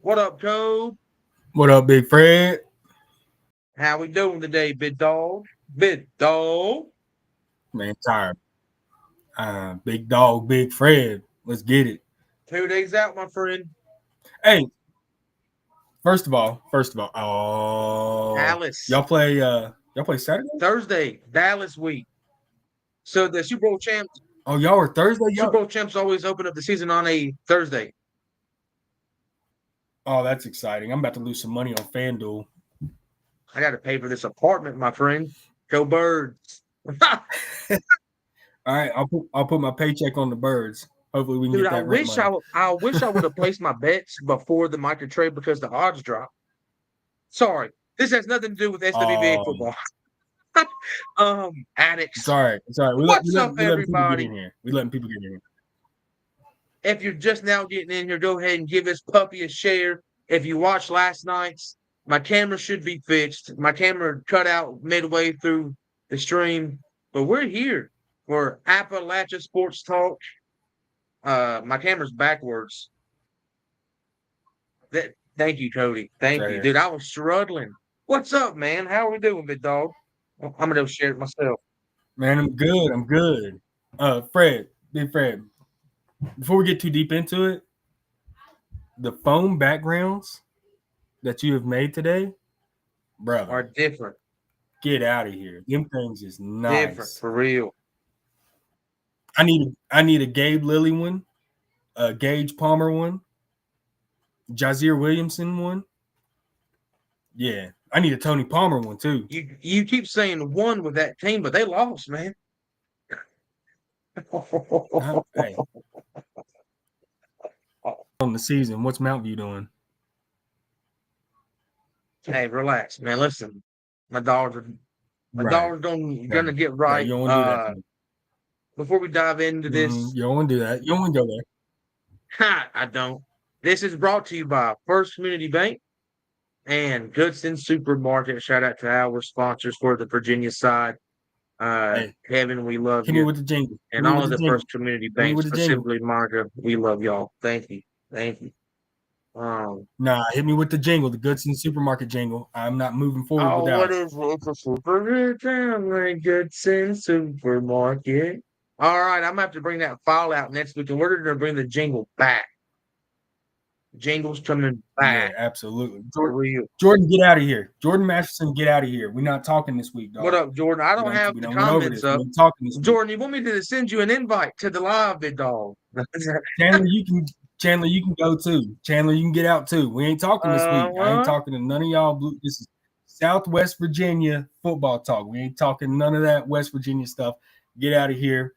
What up, Code? What up, Big Fred? How we doing today, big dog? Big dog. Man, tired. Big dog, Big Fred. Let's get it. 2 days out, my friend. Hey, first of all, oh, Dallas. y'all play Saturday? Thursday, Dallas week. So the Oh, y'all are Thursday, Super y'all. Bowl champs always open up the season on a Thursday. Oh, that's exciting. I'm about to lose some money on FanDuel. I got to pay for this apartment, my friend. Go Birds. All right, I'll put my paycheck on the birds. Hopefully, we can Dude, get that rent money. I wish I would have placed my bets before the micro trade because the odds dropped. Sorry, this has nothing to do with SWVA Um, football. Addicts. it's all right. What's up, We letting people get everybody? in here. We letting people get in here. If you're just now getting in here, go ahead and give this puppy a share. If you watched last night's, my camera should be fixed. My camera cut out midway through the stream, but we're here for Appalachia Sports Talk. My camera's backwards. Thank you, Cody. It's Thank right you, here. dude. I was struggling. What's up, man? How are we doing, big dog? I'm gonna go share it myself. Man, I'm good. I'm good. Fred, Big Fred. Before we get too deep into it, the foam backgrounds that you have made today, Are brother, different, get out of here. Them things is different nice. for real. I need a Gabe Lilly one, a Gage Palmer one, Jazeer Williamson one. Yeah, I need a Tony Palmer one too. You keep saying one with that team, but they lost, man. Hey, on the season, what's Mount View doing? Hey, relax, man. Listen, my dogs are my Right. dogs don't No, gonna get no, right. you don't want to do that to me. Before we dive into this, You don't want to do that. You don't want to go there. I don't. This is brought to you by First Community Bank and Goodson Supermarket. Shout out to our sponsors for the Virginia side. Hey, Kevin, we love hit me you. with the jingle. Hit And me all with of the the jingle. First Community Hit me Banks, with the jingle. specifically Monica, we love y'all. Thank you. Thank you. Nah, hit me with the jingle, the Goodson Supermarket jingle. I'm not moving forward Oh, without what it. is it? It's a super good time, like Goodson Supermarket. All right, I'm gonna have to bring that file out next week, and we're gonna bring the jingle back. Jingle's coming Yeah, back absolutely. for real. Jordan, get out of here. Jordan Masterson, get out of here. We're not talking this week, What dog. up, Jordan? I don't have We the done went over comments this. We up. ain't talking this week. Jordan, you want me to send you an invite to the live, big dog? Chandler, you can go too. Chandler, you can get out too. We ain't talking this week. I ain't What? talking to none of y'all. This is Southwest Virginia football talk. We ain't talking none of that West Virginia stuff. Get out of here.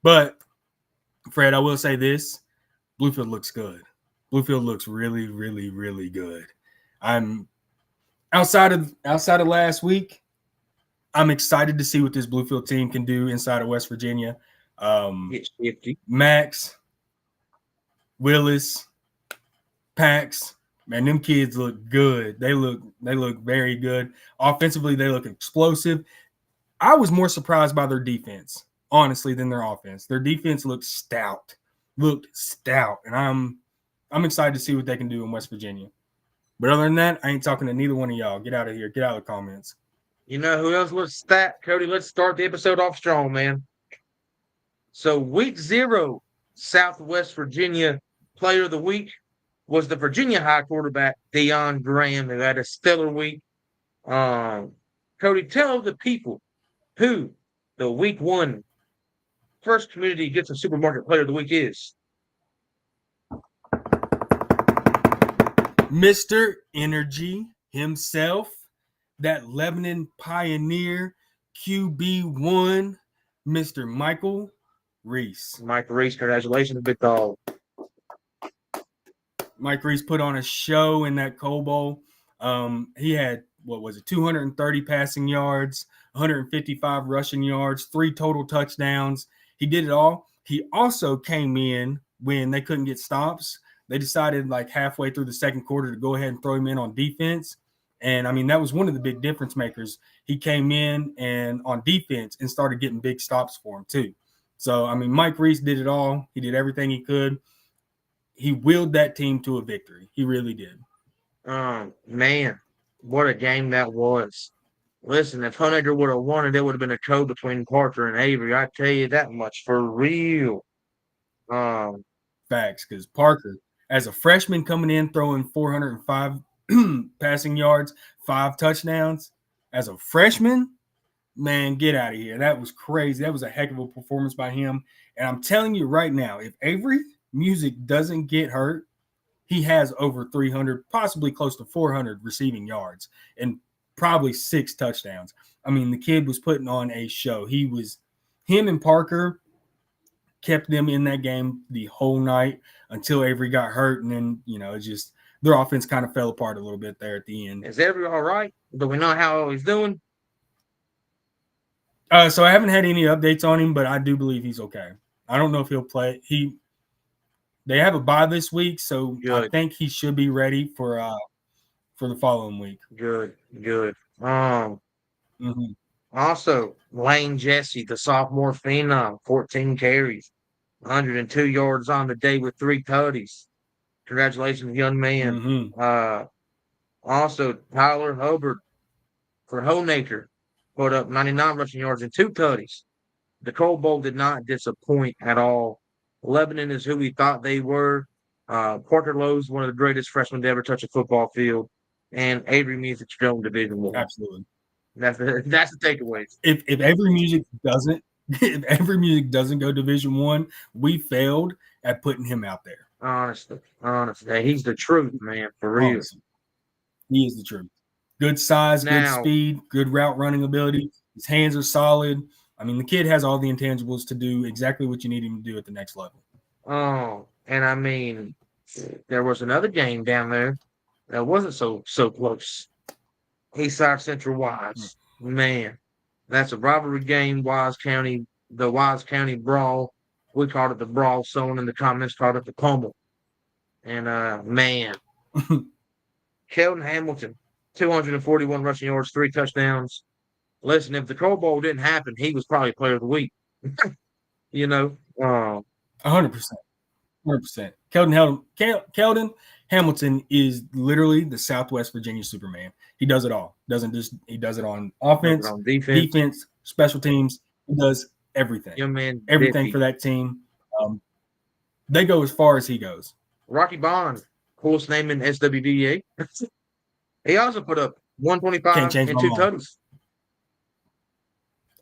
But Fred, I will say this: Bluefield looks good. Bluefield looks really, really, really good. I'm outside of last week. I'm excited to see what this Bluefield team can do inside of West Virginia. Get shifty. Max, Willis, Pax, man, them kids look good. They look very good. Offensively, they look explosive. I was more surprised by their defense, honestly, than their offense. Their defense looked stout. And I'm excited to see what they can do in West Virginia. But other than that, I ain't talking to neither one of y'all. Get out of here. Get out of the comments. You know who else was stat? Cody, let's start the episode off strong, man. So week 0, Southwest Virginia player of the week was the Virginia High quarterback, Deion Graham, who had a stellar week. Um, Cody, tell the people who the week 1 First Community Gets a Supermarket player of the week is. Mr. Energy himself, that Lebanon pioneer QB1, Mr. Michael Reese. Mike Reese, congratulations, big dog. Mike Reese put on a show in that Cold Bowl. He had, 230 passing yards, 155 rushing yards, 3 total touchdowns. He did it all. He also came in when they couldn't get stops. They decided like halfway through the second quarter to go ahead and throw him in on defense. And I mean, that was one of the big difference makers. He came in and on defense and started getting big stops for him too. So, I mean, Mike Reese did it all. He did everything he could. he willed that team to a victory. He really did. Man, what a game that was. Listen, if Hunter would have won it, it would have been a code between Parker and Avery. I tell you that much for real. Facts, because Parker, as a freshman coming in throwing 405 passing yards, 5 touchdowns, as a freshman, man, get out of here. That was crazy. That was a heck of a performance by him. And I'm telling you right now, if Avery Music doesn't get hurt, he has over 300, possibly close to 400 receiving yards and probably 6 touchdowns. I mean, the kid was putting on a show. Him and Parker kept them in that game the whole night until Avery got hurt. And then, it just, their offense kind of fell apart a little bit there at the end. Is Avery all right? Do we know how he's doing? So I haven't had any updates on him, but I do believe he's okay. I don't know if he'll play. They have a bye this week, so good. I think he should be ready for the following week. Good. Also, Lane Jesse, the sophomore phenom, 14 carries, 102 yards on the day with 3 tutties. Congratulations, young man. Also, Tyler Hubbard for Honaker put up 99 rushing yards and 2 tutties. The Coal Bowl did not disappoint at all. Lebanon is who we thought they were. Parker Lowe's one of the greatest freshmen to ever touch a football field. And Avery Music's still in Division I. Absolutely. That's the takeaways. If Avery Music doesn't go Division I, we failed at putting him out there. Honestly. He's the truth, man, for real. Honestly. He is the truth. Good size, good speed, good route running ability. His hands are solid. I mean, the kid has all the intangibles to do exactly what you need him to do at the next level. Oh, and I mean, there was another game down there that wasn't so close. Eastside Central Wise. Man, that's a rivalry game, the Wise County Brawl. We called it the Brawl. Someone in the comments called it the Pummel. And, man, Kelton Hamilton, 241 rushing yards, 3 touchdowns. Listen, if the Coal Bowl didn't happen, he was probably player of the week. 100%. 100%. Kelton Hamilton is literally the Southwest Virginia Superman. He does it all. He does it on offense, on defense, special teams. He does everything. Young man, everything for that team. They go as far as he goes. Rocky Bond, coolest name in SWVA. He also put up 125 and 2 tutties.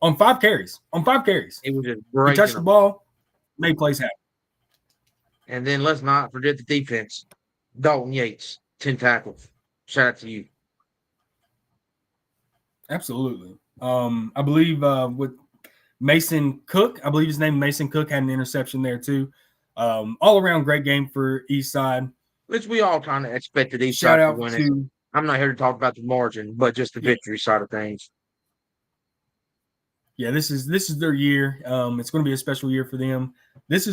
On 5 carries. It was just great. He touched the ball, made plays happen. And then let's not forget the defense. Dalton Yates, 10 tackles. Shout out to you. Absolutely. I believe with Mason Cook, I believe his name Mason Cook had an interception there too. All around great game for Eastside. Which we all kind of expected Eastside to win it. I'm not here to talk about the margin, but just the victory side of things. Yeah, this is their year. It's going to be a special year for them. If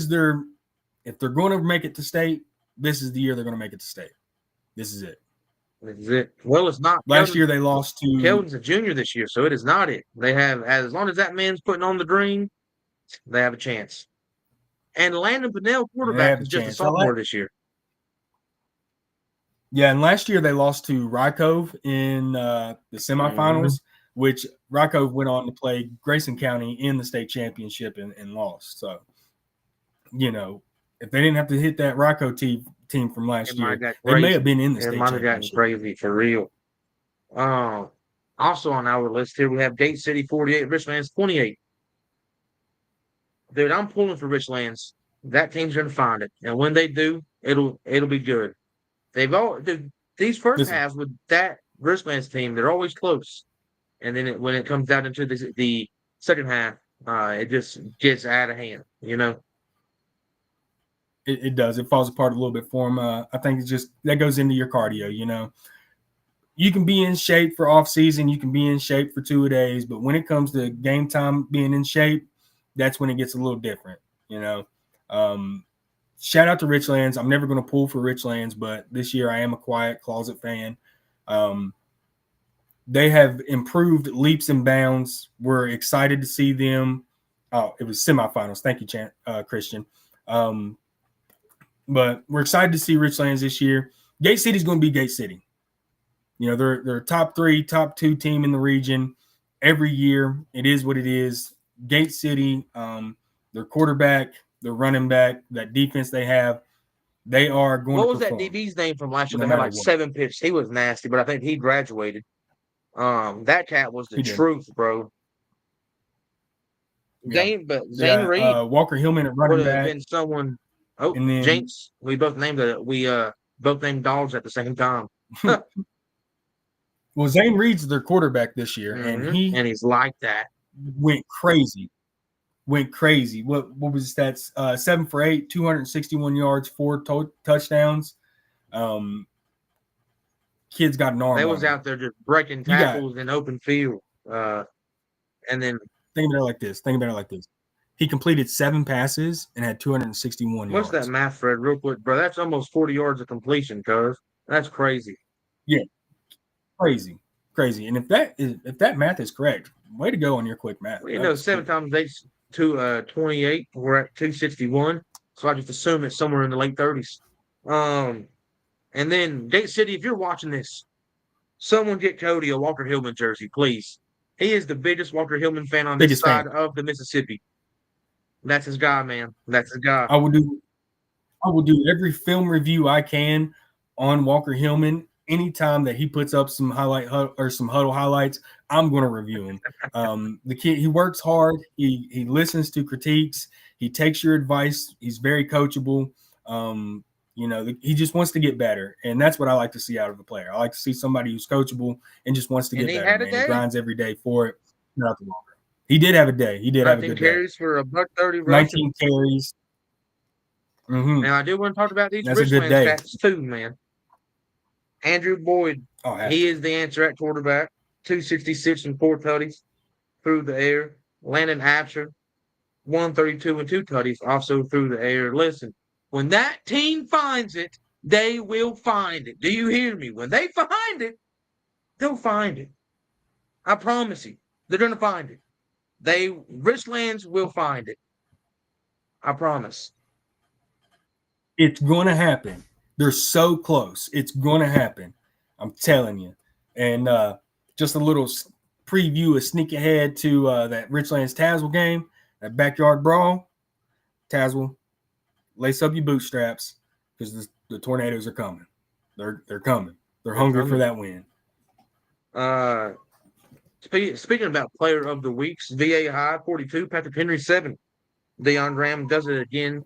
they're going to make it to state, this is the year they're going to make it to state. This is it. This is it. Well, it's not. Last year they lost to Kelton's a junior this year, so it is not it. They have, as long as that man's putting on the green, they have a chance. And Landon Pinnell, quarterback, is just a sophomore this year. Yeah, and last year they lost to Rycove in the semifinals, which Rycove went on to play Grayson County in the state championship and lost. So, if they didn't have to hit that Rycove team from last year, they may have been in the state championship. It might have gotten crazy for real. Also on our list here, we have Gate City 48, Richlands 28. Dude, I'm pulling for Richlands. That team's going to find it. And when they do, it'll be good. These first halves with that Richlands team, they're always close. And then when it comes down into the second half, it just gets out of hand, It does. It falls apart a little bit for them. I think it's just that goes into your cardio, You can be in shape for off season. You can be in shape for 2 days. But when it comes to game time being in shape, that's when it gets a little different, Shout out to Richlands. I'm never going to pull for Richlands, but this year I am a quiet closet fan. They have improved leaps and bounds. We're excited to see them. Oh, it was semifinals. Thank you, Christian. But we're excited to see Richlands this year. Gate City's going to be Gate City. You know, they're top 3, top 2 team in the region every year. It is what it is. Gate City, their quarterback, their running back, that defense they have, they are going What to was that perform. DB's name from last year? No They had matter like what. 7 picks. He was nasty, but I think he graduated. That cat was the He did. truth, bro. Yeah. Zane Reed Walker Hillman at would running have back. been someone. Oh, And then Jinx. We both named dogs at the same time. well, Zane Reed's their quarterback this year, and he's like that. Went crazy. What was his stats? 7 for 8, 261 yards, 4 touchdowns. Kid's got an arm. They was out there just breaking tackles in open field. And then think about it like this. He completed 7 passes and had 261 yards. What's that math, Fred? Real quick, bro. That's almost 40 yards of completion, cuz. That's crazy. Yeah. Crazy. And if that math is correct, way to go on your quick math. Well, you know, 7 times 8 to 28. We're at 261. So I just assume it's somewhere in the late 30s. And then Gate City, if you're watching this, someone get Cody a Walker Hillman jersey, please. He is the biggest Walker Hillman fan on this side of the Mississippi. That's his guy, man. That's his guy. I will do every film review I can on Walker Hillman. Anytime that he puts up some some huddle highlights, I'm going to review him. The kid, he works hard. He listens to critiques. He takes your advice. He's very coachable. You know, he just wants to get better, and that's what I like to see out of a player. I like to see somebody who's coachable and just wants to get better. Man. He grinds every day for it. Nothing longer. He did have a day. He did have a good 19 carries for a $130 rushing. 19 carries. Mm-hmm. Now, I do want to talk about these Richland stats too, man. Andrew Boyd, he is the answer at quarterback. 266 and 4 tutties through the air. Landon Absher, 132 and 2 tutties also through the air. Listen, when that team finds it, they will find it. Do you hear me? When they find it, they'll find it. I promise you, they're going to find it. Richlands will find it. I promise. It's going to happen. They're so close. It's going to happen. I'm telling you. And just a little preview, a sneak ahead to that Richlands Tazewell game, that backyard brawl. Tazewell, lace up your bootstraps because the Tornadoes are coming. They're coming. They're hungry for that win. Speaking about player of the weeks, VA High 42, Patrick Henry 7. Deion Graham does it again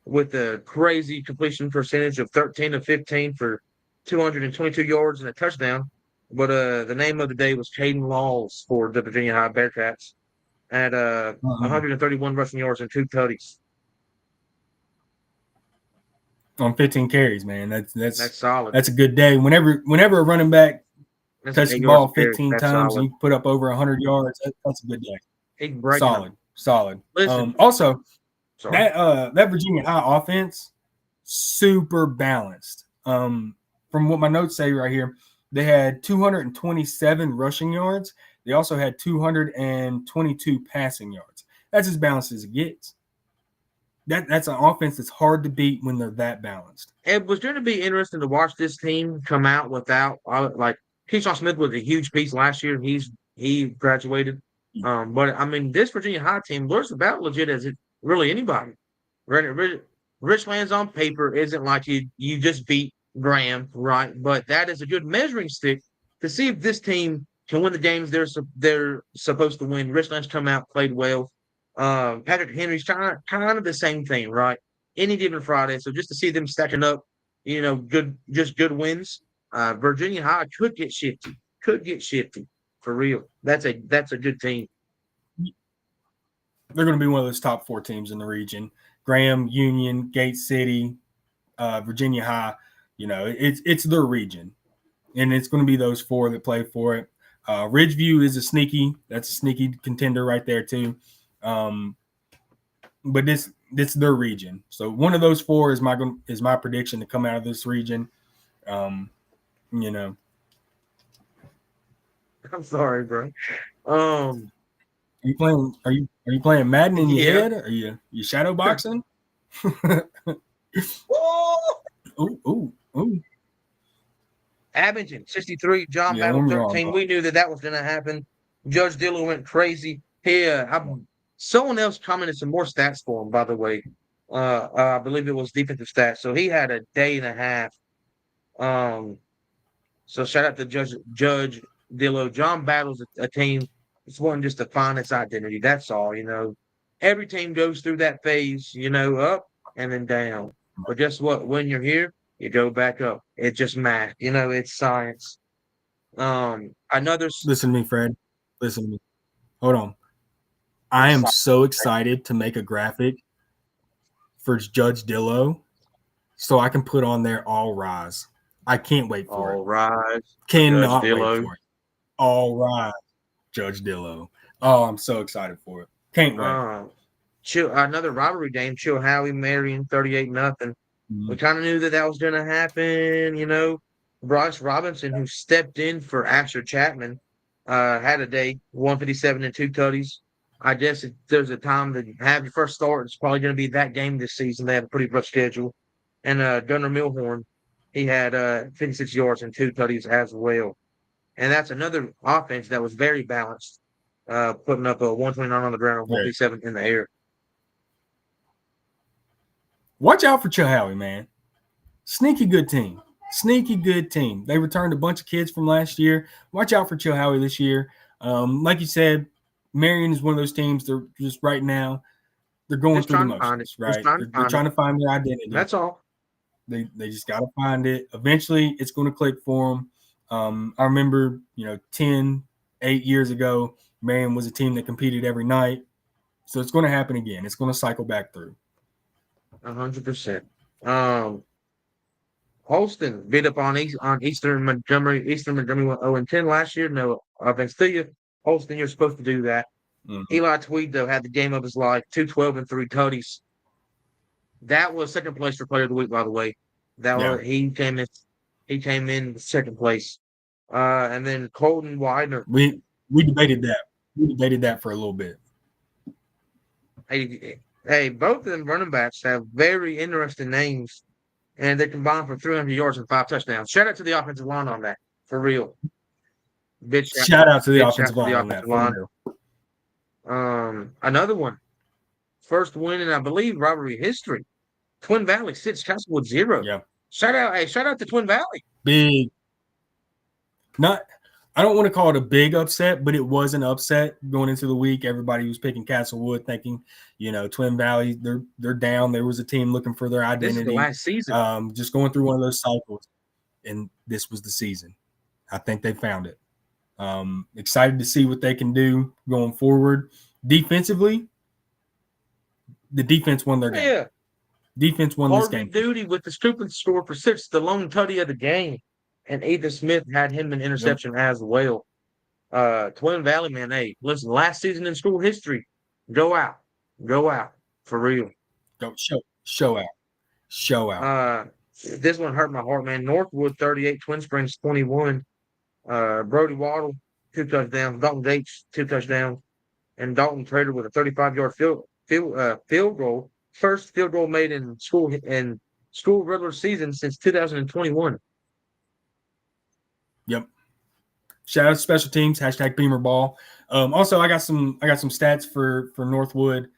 with a crazy completion percentage of 13 of 15 for 222 yards and a touchdown. But the name of the day was Caden Laws for the Virginia High Bearcats at 131 rushing yards and 2 tutties. On 15 carries, man. That's solid. That's a good day. Whenever a running back touches the ball 15 times and you put up over 100 yards, that's a good day. Solid. Listen, also, that Virginia High offense, super balanced. From what my notes say right here, they had 227 rushing yards. They also had 222 passing yards. That's as balanced as it gets. That's an offense that's hard to beat when they're that balanced. It was going to be interesting to watch this team come out without Keyshawn Smith was a huge piece last year. He graduated. But I mean, this Virginia High team looks about legit as it really anybody. Richlands on paper isn't like you just beat Graham, right? But that is a good measuring stick to see if this team can win the games they're supposed to win. Richlands come out, played well. Patrick Henry's kind of the same thing, right? Any given Friday. So just to see them stacking up, good wins. Virginia High could get shifty for real. That's a good team. They're going to be one of those top 4 teams in the region. Graham, Union, Gate City, Virginia High. It's their region, and it's going to be those 4 that play for it. Ridgeview is a sneaky contender right there too. But this their region. So one of those 4 is my prediction to come out of this region. I'm sorry, bro. Are you playing Madden in your head? Are you shadow boxing? Ooh. Abington, 63. John Yeah, Battle, warm your arm 13. up. We knew that was going to happen. Judge Dillon went crazy. Someone else commented some more stats for him, by the way. I believe it was defensive stats. So he had a day and a half. So shout out to Judge Dillo. John Battle's a team. It's one just to find its identity. That's all. Every team goes through that phase. Up and then down. But guess what? When you're here, you go back up. It's just math. It's science. Another. Listen to me, Fred. Listen to me. Hold on. I am so excited to make a graphic for Judge Dillo so I can put on there all rise. I can't wait for it. All rise. Cannot wait for it. All rise, Judge Dillo. Oh, I'm so excited for it. Can't wait. Another rivalry game. Chilhowie, Marion, 38-0. Mm-hmm. We kind of knew that was going to happen. Bryce Robinson, who stepped in for Asher Chapman, had a day, 157 and 2 tutties. I guess if there's a time to have your first start, it's probably going to be that game this season. They have a pretty rough schedule. And Gunnar Milhorn, he had 56 yards and 2 tutties as well. And that's another offense that was very balanced, putting up a 129 on the ground and 157 in the air. Watch out for Chilhowie, man. Sneaky good team. They returned a bunch of kids from last year. Watch out for Chilhowie this year. Like you said, Marion is one of those teams. They're just right now, they're going through the motions, right? They're trying to find their identity. That's all. They just got to find it. Eventually, it's going to click for them. I remember, 8 years ago, Marion was a team that competed every night. So it's going to happen again. It's going to cycle back through. 100%. Holston beat up on Eastern Montgomery. Eastern Montgomery went 0-10 last year. No offense to you. Holston, you're supposed to do that. Mm-hmm. Eli Tweed, though, had the game of his life. 212 and 3 tutties. That was second place for player of the week, by the way. He came in second place. And then Colton Widener. We debated that. We debated that for a little bit. Hey, both of them running backs have very interesting names, and they combined for 300 yards and 5 touchdowns. Shout out to the offensive line on that, for real. Shout out to the offensive line on that, for real. Another one. First win in, I believe, rivalry history. Twin Valley 6, Castlewood 0. Yeah. Shout out to Twin Valley. Big. I don't want to call it a big upset, but it was an upset going into the week. Everybody was picking Castlewood, thinking, Twin Valley, they're down. There was a team looking for their identity. This is the last season. Just going through one of those cycles, and this was the season. I think they found it. Excited to see what they can do going forward. Defensively, the defense won their game. Yeah. Defense won this game. Duty with the stupid score for 6, the lone tutty of the game. And Ethan Smith had him an interception as well. Twin Valley, man, hey, listen, last season in school history, go out, for real. Go show out. This one hurt my heart, man. Northwood 38, Twin Springs 21. Brody Waddle 2 touchdowns, Dalton Gates 2 touchdowns, and Dalton Trader with a 35-yard field goal. First field goal made in school regular season since 2021. Yep. Shout out to special teams, #Beamer Ball. Also, I got some stats for Northwood.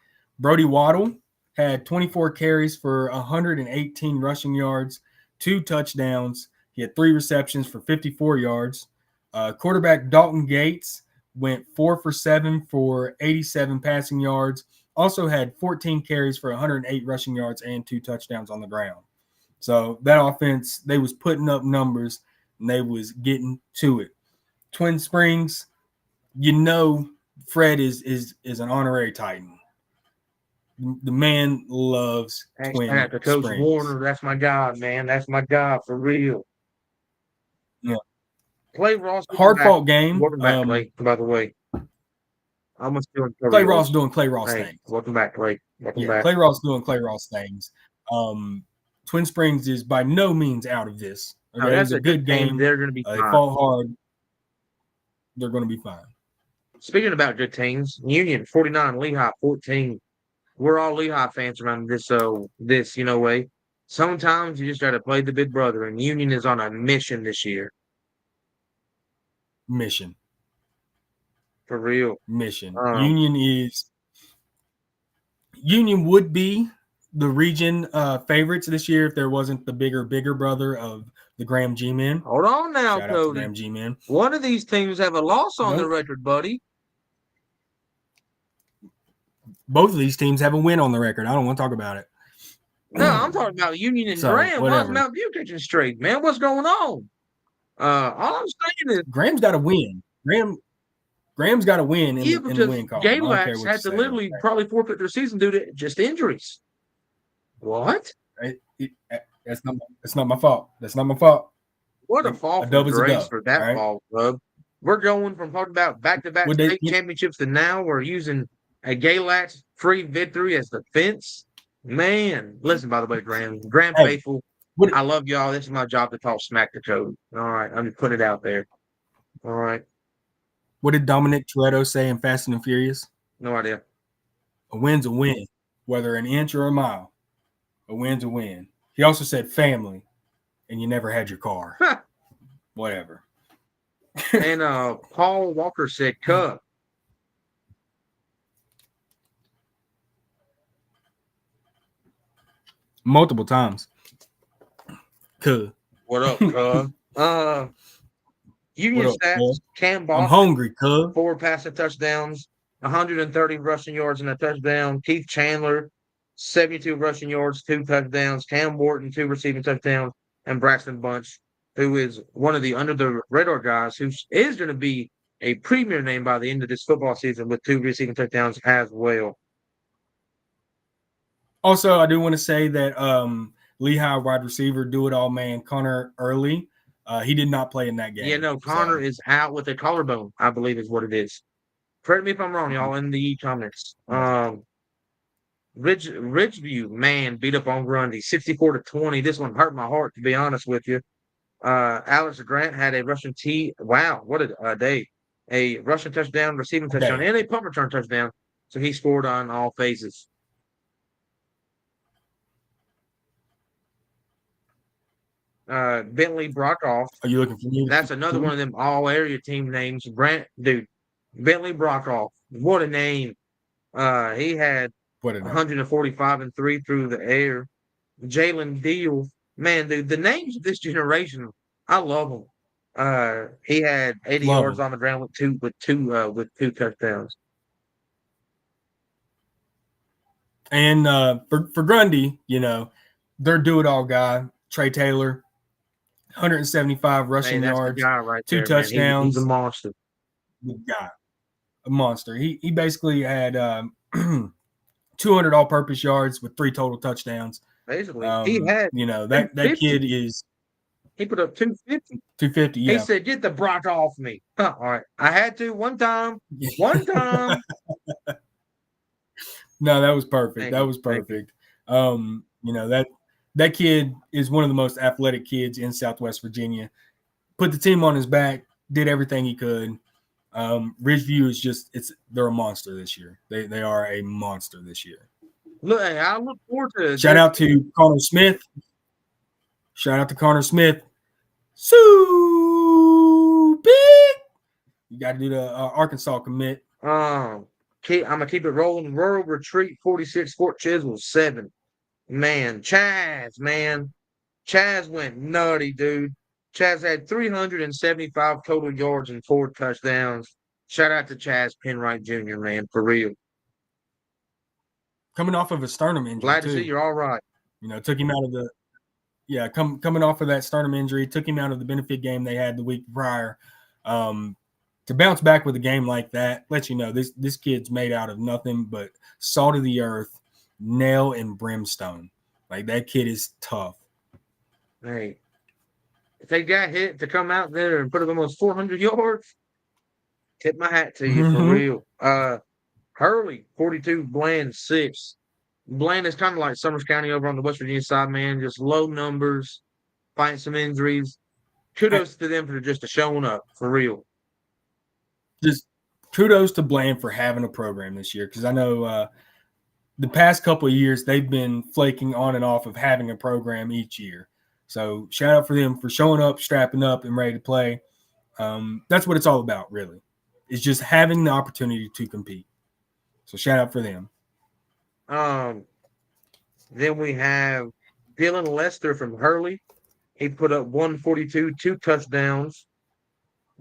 Brody Waddle had 24 carries for 118 rushing yards, 2 touchdowns. He had 3 receptions for 54 yards. Quarterback Dalton Gates went 4 for 7 for 87 passing yards. Also had 14 carries for 108 rushing yards and 2 touchdowns on the ground. So that offense, they was putting up numbers and they was getting to it. Twin Springs, Fred is an honorary Titan. The man loves Twin Springs. Coach Warner, that's my guy, man. That's my guy for real. Yeah. Clay Ross. Hard fought game. Welcome back, Clay, by the way. Almost doing Clay Ross doing Clay Ross things. Welcome back, Clay. Welcome back. Clay Ross doing Clay Ross things. Twin Springs is by no means out of this. Okay? That's a good game. They're going to be fine. They fought hard. They're going to be fine. Speaking about good teams, Union 49, Lehigh 14. We're all Lehigh fans around this way. Sometimes you just got to play the big brother, and Union is on a mission this year. Mission. For real. Mission. Union would be the region favorites this year if there wasn't the bigger brother of the Graham G-Men. Hold on now, Shout out to Cody. Graham G-Men. One of these teams have a loss on the record, buddy. Both of these teams have a win on the record. I don't want to talk about it. No, I'm talking about Union and Graham. Whatever. Why's Mount View catching straight, man? What's going on? All I'm saying is Graham's got to win. Graham's got to win in the win column. Galax had to literally probably forfeit their season due to just injuries. What? That's not my fault. That's not my fault. What a fall from grace for that ball club. We're going from talking about back-to-back state championships to now we're using a Galax free victory as defense. Man, listen, by the way, Graham faithful, I love y'all. This is my job to talk smack to Cody. All right, I'm just putting it out there. All right. What did Dominic Toretto say in Fast and Furious? No idea. A win's a win, whether an inch or a mile. A win's a win. He also said family, and you never had your car. Whatever. And Paul Walker said Cub. Multiple times. Cub. What up, Cub? Union stats, Cam Boston. I'm hungry, Cub. 4 passing touchdowns, 130 rushing yards and a touchdown. Keith Chandler, 72 rushing yards, 2 touchdowns. Cam Wharton, 2 receiving touchdowns. And Braxton Bunch, who is one of the under-the-radar guys who is going to be a premier name by the end of this football season with 2 receiving touchdowns as well. Also, I do want to say that Lehigh wide receiver, do-it-all man, Connor Early, he did not play in that game. Yeah, no, Connor is out with a collarbone, I believe is what it is. Correct me if I'm wrong, y'all, in the comments. Ridgeview, man, beat up on Grundy, 64-20. This one hurt my heart, to be honest with you. Alex Grant had a rushing wow, what a day. A rushing touchdown, receiving touchdown, and a punt return touchdown. So he scored on all phases. Bentley Brockoff. Are you looking for me? That's another one of them all area team names. Bentley Brockoff. What a name. He had 145 and 3 through the air. Jalen Deal. Man, dude, the names of this generation, I love them. He had 80 yards on the ground with two touchdowns. And for Grundy, their do-it-all guy, Trey Taylor, 175 rushing yards, right 2 there, touchdowns. He's a monster. Good guy. A monster. He basically had 200 all-purpose yards with 3 total touchdowns. Basically, he had that kid is. He put up 250. 250. Yeah. He said, "Get the Brock off me." All right, I had to one time. One time. No, that was perfect. That was perfect. That kid is one of the most athletic kids in Southwest Virginia. Put the team on his back, did everything he could. Ridgeview they're a monster this year. They are a monster this year. Look, I look forward to Shout out to Connor Smith. So big. You got to do the Arkansas commit. I'm gonna keep it rolling. Rural Retreat 46, Fort Chiswell 7. Man, Chaz went nutty, dude. Chaz had 375 total yards and 4 touchdowns. Shout out to Chaz Penwright Jr., man, for real. Coming off of a sternum injury. Glad to see you're all right. Took him out of the coming off of that sternum injury, took him out of the benefit game they had the week prior. To bounce back with a game like that, lets you know this kid's made out of nothing but salt of the earth, nail and brimstone. Like, that kid is tough. Hey, if they got hit to come out there and put up almost 400 yards, tip my hat to you, for real. Hurley, 42, Bland, 6. Bland is kind of like Summers County over on the West Virginia side, man. Just low numbers, fighting some injuries. Kudos to them for just showing up, for real. Just kudos to Bland for having a program this year, because I know the past couple of years, they've been flaking on and off of having a program each year. So shout out for them for showing up, strapping up, and ready to play. That's what it's all about, really. It's just having the opportunity to compete. So shout out for them. Then we have Dylan Lester from Hurley. He put up 142, 2 touchdowns,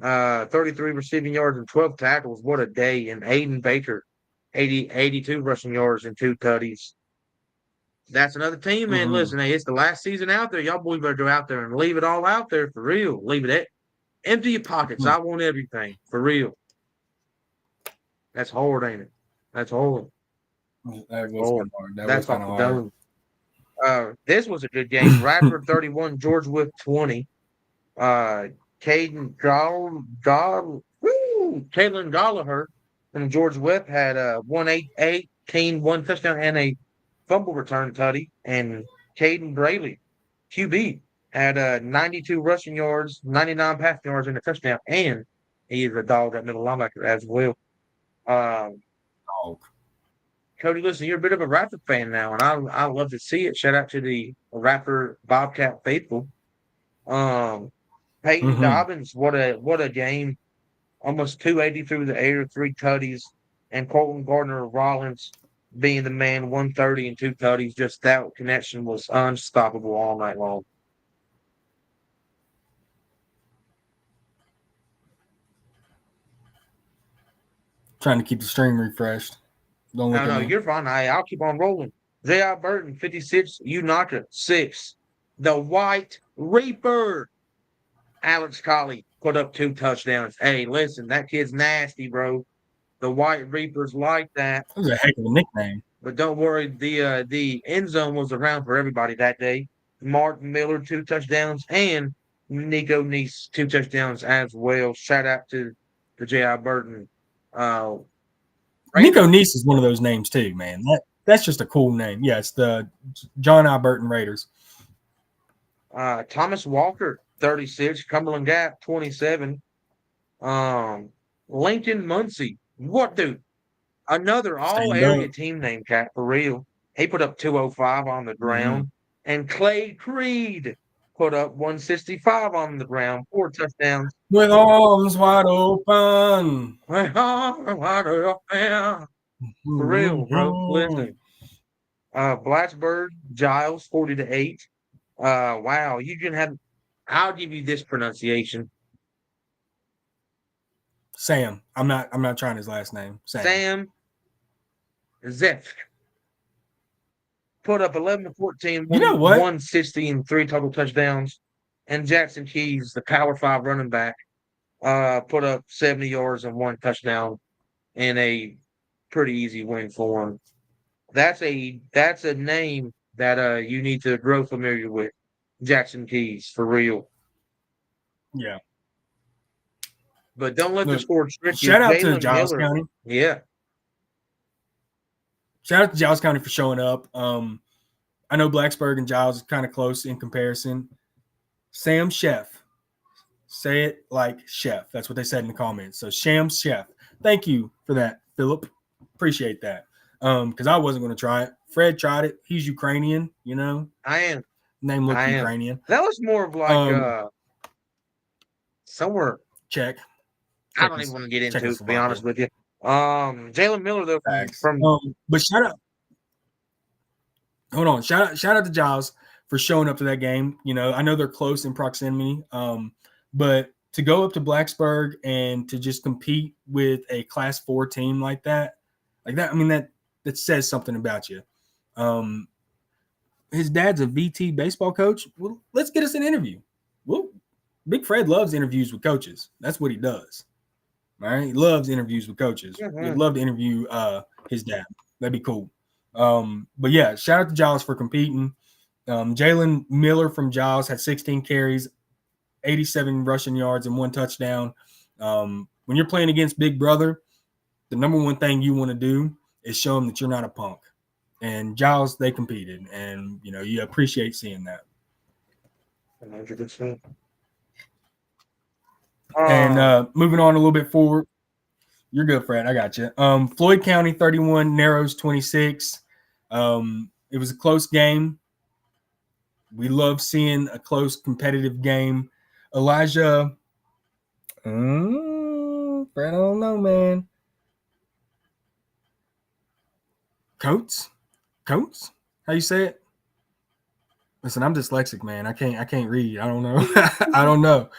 33 receiving yards and 12 tackles. What a day. And Aiden Baker, 82 rushing yards and 2 tutties. That's another team, man. Listen, hey, it's the last season out there. Y'all boys better go out there and leave it all out there for real. Leave it empty your pockets. I want everything for real. That's hard, ain't it? That's hard. That was hard. That's kind of hard. This was a good game. Radford 31, George Whip 20. Caden Gallagher and George Whip had 118, 1 touchdown, and a fumble return tutty. And Caden Braley, QB, had 92 rushing yards, 99 passing yards, and a touchdown. And he is a dog at middle linebacker as well. Cody, listen, you're a bit of a Raptor fan now, and I love to see it. Shout out to the Raptor Bobcat faithful. Peyton Dobbins, what a game. Almost 280 through the air, 3 tutties, and Colton Gardner Rollins being the man, 130 and 2 tutties. Just that connection was unstoppable all night long. Trying to keep the stream refreshed. Don't look no, you're fine. I'll keep on rolling. J.I. Burton, 56. Unaka, 6. The White Reaper. Alex Colley put up 2 touchdowns. Hey, listen, that kid's nasty, bro. The White Reaper's like that. That was a heck of a nickname. But don't worry, the end zone was around for everybody that day. Martin Miller, 2 touchdowns, and Nico Neese, 2 touchdowns as well. Shout out to the J.I. Burton. Nico Neese is one of those names too, man. That's just a cool name. Yeah, it's the John I. Burton Raiders. Thomas Walker, 36. Cumberland Gap, 27. Lincoln Muncie. What, dude? Another all-area team name, Cat, for real. He put up 205 on the ground. And Clay Creed put up 165 on the ground. 4 touchdowns. With arms wide open. With arms wide open. For real, bro. Listen. Blacksburg, Giles, 40-8. Wow, you can have. I'll give you this pronunciation. Sam. I'm not trying his last name. Sam Zeph. Put up 11-14. You know what? 160 and 3 total touchdowns. And Jackson Keys, the Power 5 running back, put up 70 yards and 1 touchdown in a pretty easy win for him. That's a name that you need to grow familiar with. Jackson Keys, for real. Yeah. But don't let the score trick you. Shout out to Giles County. Yeah. Shout out to Giles County for showing up. I know Blacksburg and Giles is kind of close in comparison. Sam Chef. Say it like chef. That's what they said in the comments. So Sham Chef. Thank you for that, Philip. Appreciate that. Because I wasn't going to try it. Fred tried it. He's Ukrainian, you know. I am. Name looked Ukrainian. That was more of like somewhere. Check. I don't even want to get into it, to be honest with you. Jalen Miller, though, from but shout out. Hold on. Shout out to Giles for showing up to that game. You know, I know they're close in proximity. But to go up to Blacksburg and to just compete with a Class 4 team like that, I mean, that says something about you. His dad's a VT baseball coach. Well, let's get us an interview. Well, Big Fred loves interviews with coaches. That's what he does. All right. He loves interviews with coaches. We'd love to interview his dad. That'd be cool. But yeah, shout out to Giles for competing. Jalen Miller from Giles had 16 carries, 87 rushing yards, and 1 touchdown. When you're playing against Big Brother, the number one thing you want to do is show them that you're not a punk. And Giles, they competed, and you know you appreciate seeing that. 100%. And moving on a little bit forward, you're good, Fred. I got you. Floyd County 31, Narrows 26. It was a close game. We love seeing a close competitive game. Elijah, I don't know, man. Coates? How you say it? Listen, I'm dyslexic, man. I can't read. I don't know. I don't know.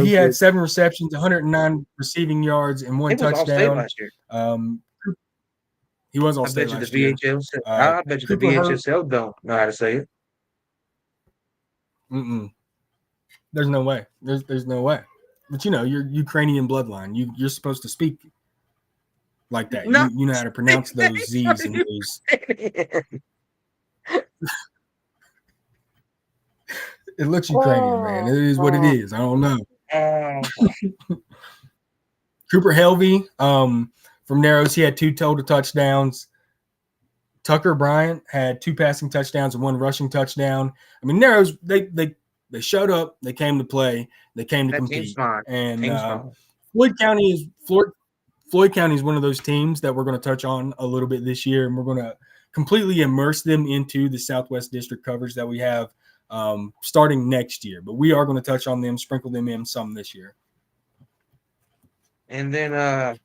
He had 7 receptions, 109 receiving yards, and 1 He was All-State touchdown. last year. He was I All-State bet you last the year. I bet you the Cooper Hurt. VHSL don't know how to say it. There's no way. There's no way. But you're Ukrainian bloodline. You're supposed to speak like that. No. You know how to pronounce those Z's and those. It looks Ukrainian, man. It is what it is. I don't know. Cooper Helvey, from Narrows, he had 2 total touchdowns. Tucker Bryant had 2 passing touchdowns and 1 rushing touchdown. I mean, Narrows, they showed up. They came to play. They came to compete. And Floyd County is one of those teams that we're going to touch on a little bit this year, and we're going to completely immerse them into the Southwest District coverage that we have starting next year. But we are going to touch on them, sprinkle them in some this year. And then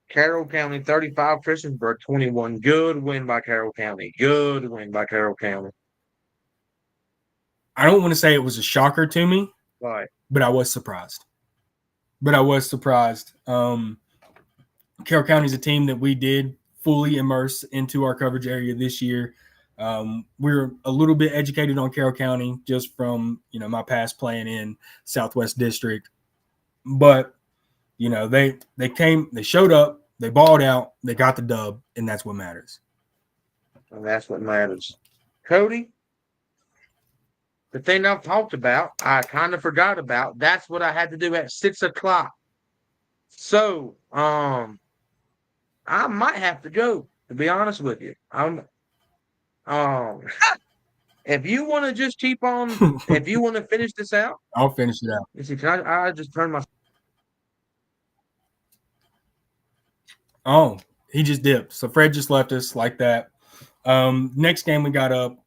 Carroll County 35, Christiansburg 21. Good win by Carroll County. I don't want to say it was a shocker to me, right, but I was surprised. Carroll County is a team that we did fully immerse into our coverage area this year. We're a little bit educated on Carroll County just from my past playing in Southwest District, but they showed up, they balled out, they got the dub, and that's what matters. And that's what matters. Cody, the thing I've talked about, I kind of forgot about. That's what I had to do at 6 o'clock. So, I might have to go, to be honest with you. If you want to just keep on, if you want to finish this out, I'll finish it out. You see, I just turned my. Oh, he just dipped. So Fred just left us like that. Next game we got up,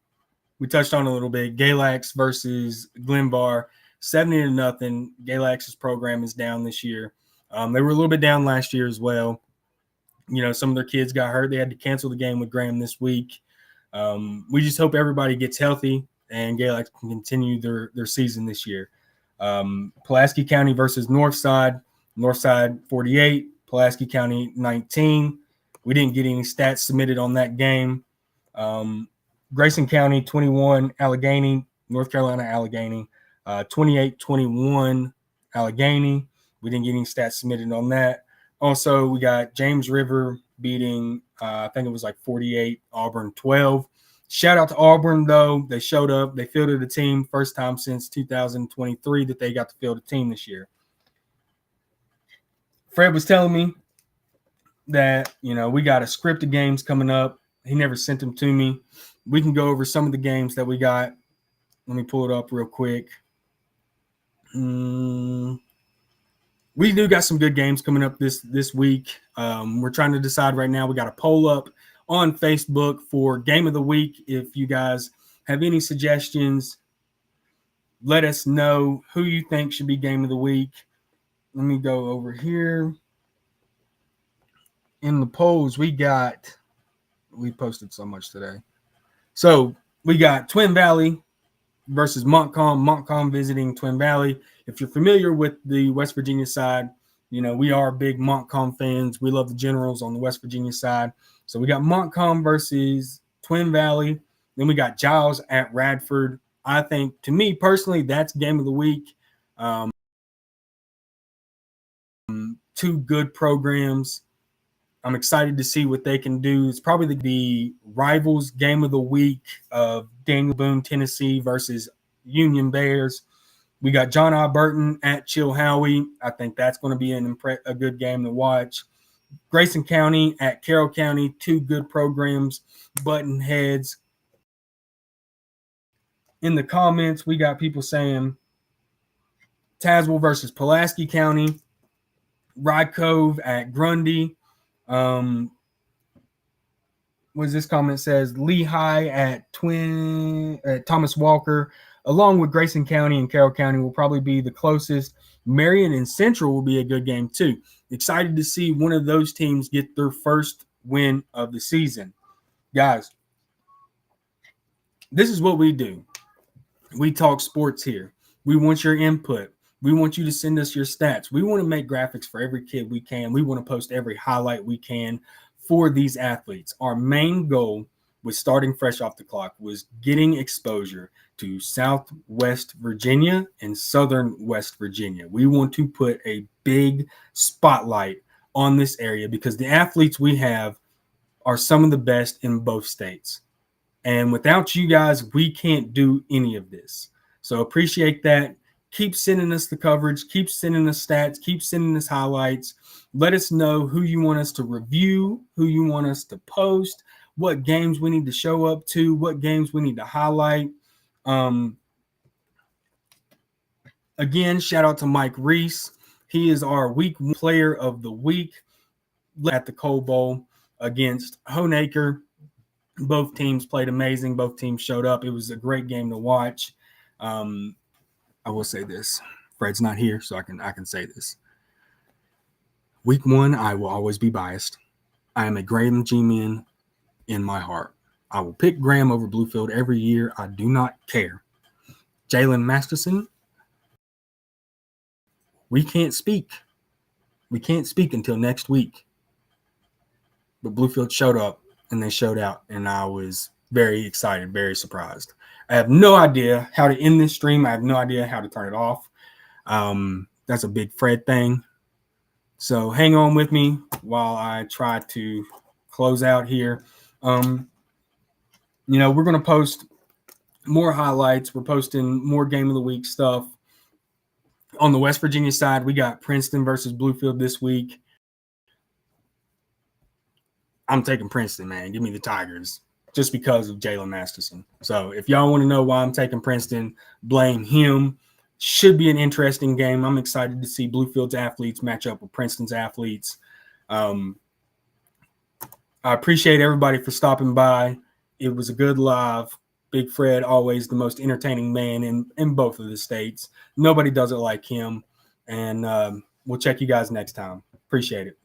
we touched on a little bit. Galax versus Glenbar, 70-0. Galax's program is down this year. They were a little bit down last year as well. Some of their kids got hurt. They had to cancel the game with Graham this week. We just hope everybody gets healthy and Galax can continue their season this year. Pulaski County versus Northside. Northside 48, Pulaski County 19. We didn't get any stats submitted on that game. Grayson County 21, Allegheny, North Carolina Allegheny, 28-21 Allegheny. We didn't get any stats submitted on that. Also, we got James River beating, I think it was like 48, Auburn 12. Shout out to Auburn, though. They showed up. They fielded a team. First time since 2023 that they got to field a team this year. Fred was telling me that, we got a script of games coming up. He never sent them to me. We can go over some of the games that we got. Let me pull it up real quick. We do got some good games coming up this week. We're trying to decide right now. We got a poll up on Facebook for Game of the Week. If you guys have any suggestions, let us know who you think should be Game of the Week. Let me go over here. In the polls, we posted so much today. So we got Twin Valley versus Montcalm. Montcalm visiting Twin Valley. If you're familiar with the West Virginia side, we are big Montcalm fans. We love the Generals on the West Virginia side. So we got Montcalm versus Twin Valley. Then we got Giles at Radford. I think, to me personally, that's Game of the Week. Two good programs. I'm excited to see what they can do. It's probably the rivals Game of the Week of Daniel Boone, Tennessee versus Union Bears. We got John I. Burton at Chilhowie. I think that's going to be a good game to watch. Grayson County at Carroll County. Two good programs, button heads. In the comments, we got people saying Tazewell versus Pulaski County. Rye Cove at Grundy. was this comment says Lehigh at Thomas Walker, along with Grayson County and Carroll County, will probably be the closest. Marion and Central will be a good game too. Excited to see one of those teams get their first win of the season. Guys, this is what we do. We talk sports here. We want your input. We want you to send us your stats. We want to make graphics for every kid we can. We want to post every highlight we can for these athletes. Our main goal with starting fresh off the clock was getting exposure to Southwest Virginia and Southern West Virginia. We want to put a big spotlight on this area because the athletes we have are some of the best in both states. And without you guys, we can't do any of this. So appreciate that. Keep sending us the coverage. Keep sending us stats. Keep sending us highlights. Let us know who you want us to review, who you want us to post, what games we need to show up to, what games we need to highlight. Again, shout out to Mike Reese. He is our week player of the week at the Coal Bowl against Honaker. Both teams played amazing. Both teams showed up. It was a great game to watch. I will say this. Fred's not here, so I can say this. Week 1, I will always be biased. I am a Graham G-man in my heart. I will pick Graham over Bluefield every year. I do not care. Jalen Masterson, we can't speak. We can't speak until next week. But Bluefield showed up, and they showed out, and I was very excited, very surprised. I have no idea how to end this stream. I have no idea how to turn it off. That's a big Fred thing. So hang on with me while I try to close out here. We're going to post more highlights. We're posting more game of the week stuff. On the West Virginia side, we got Princeton versus Bluefield this week. I'm taking Princeton, man. Give me the Tigers just because of Jalen Masterson. So if y'all want to know why I'm taking Princeton, blame him. Should be an interesting game. I'm excited to see Bluefield's athletes match up with Princeton's athletes. I appreciate everybody for stopping by. It was a good live. Big Fred, always the most entertaining man in both of the states. Nobody does it like him. And we'll check you guys next time. Appreciate it.